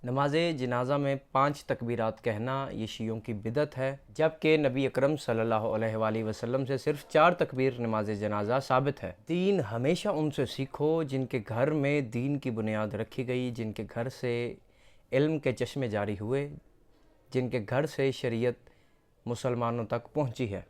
نماز جنازہ میں 5 تکبیرات کہنا یہ شیعوں کی بدعت ہے، جبکہ نبی اکرم صلی اللہ علیہ وآلہ وسلم سے صرف 4 تکبیر نماز جنازہ ثابت ہے۔ دین ہمیشہ ان سے سیکھو جن کے گھر میں دین کی بنیاد رکھی گئی، جن کے گھر سے علم کے چشمے جاری ہوئے، جن کے گھر سے شریعت مسلمانوں تک پہنچی ہے۔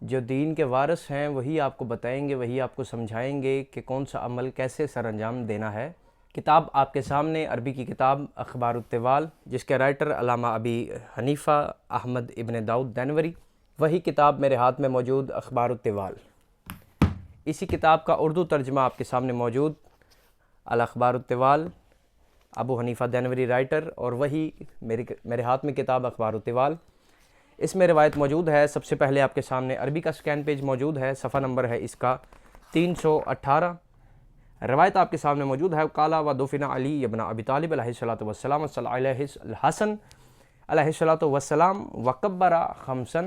جو دین کے وارث ہیں وہی آپ کو بتائیں گے، وہی آپ کو سمجھائیں گے کہ کون سا عمل کیسے سر انجام دینا ہے۔ کتاب آپ کے سامنے عربی کی کتاب اخبار الطوال، جس کے رائٹر علامہ ابی حنیفہ احمد ابن داؤد دینوری، وہی کتاب میرے ہاتھ میں موجود اخبار الطوال۔ اسی کتاب کا اردو ترجمہ آپ کے سامنے موجود، الاخبار الطوال، ابو حنیفہ دینوری رائٹر، اور وہی میرے ہاتھ میں کتاب اخبار الطوال۔ اس میں روایت موجود ہے۔ سب سے پہلے آپ کے سامنے عربی کا سکین پیج موجود ہے، صفحہ نمبر ہے اس کا 318۔ روایت آپ کے سامنے موجود ہے، قال ودفن علی ابن ابی طالب علیہ الصلوۃ والسلام وصلی علیہ الحسن علیہ الصلوۃ والسلام وکبر خمسا۔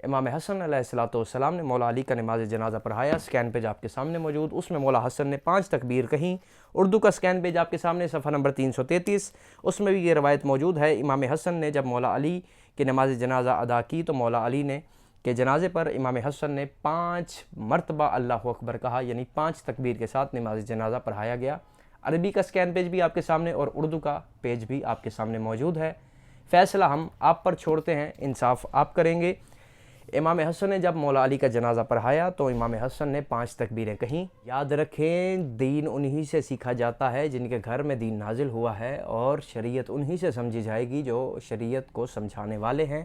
امام حسن علیہ الصلوۃ والسلام نے مولا علی کا نماز جنازہ پڑھایا۔ سکین پیج آپ کے سامنے موجود، اس میں مولا حسن نے 5 تکبیر کہیں۔ اردو کا سکین پیج آپ کے سامنے صفحہ نمبر 333، اس میں بھی یہ روایت موجود ہے۔ امام حسن نے جب مولا علی کی نماز جنازہ ادا کی تو مولا علی نے کے جنازے پر امام حسن نے 5 مرتبہ اللہ اکبر کہا، یعنی 5 تکبیر کے ساتھ نماز جنازہ پڑھایا گیا۔ عربی کا سکین پیج بھی آپ کے سامنے اور اردو کا پیج بھی آپ کے سامنے موجود ہے۔ فیصلہ ہم آپ پر چھوڑتے ہیں، انصاف آپ کریں گے۔ امام حسن نے جب مولا علی کا جنازہ پڑھایا تو امام حسن نے 5 تکبیریں کہیں۔ یاد رکھیں، دین انہی سے سیکھا جاتا ہے جن کے گھر میں دین نازل ہوا ہے، اور شریعت انہی سے سمجھی جائے گی جو شریعت کو سمجھانے والے ہیں۔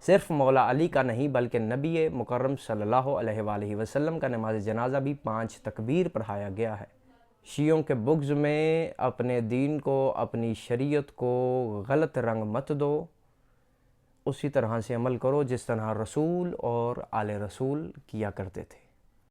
صرف مولا علی کا نہیں بلکہ نبی مکرم صلی اللہ علیہ وآلہ وسلم کا نماز جنازہ بھی 5 تکبیر پڑھایا گیا ہے۔ شیعوں کے بغض میں اپنے دین کو، اپنی شریعت کو غلط رنگ مت دو، اسی طرح سے عمل کرو جس طرح رسول اور آل رسول کیا کرتے تھے۔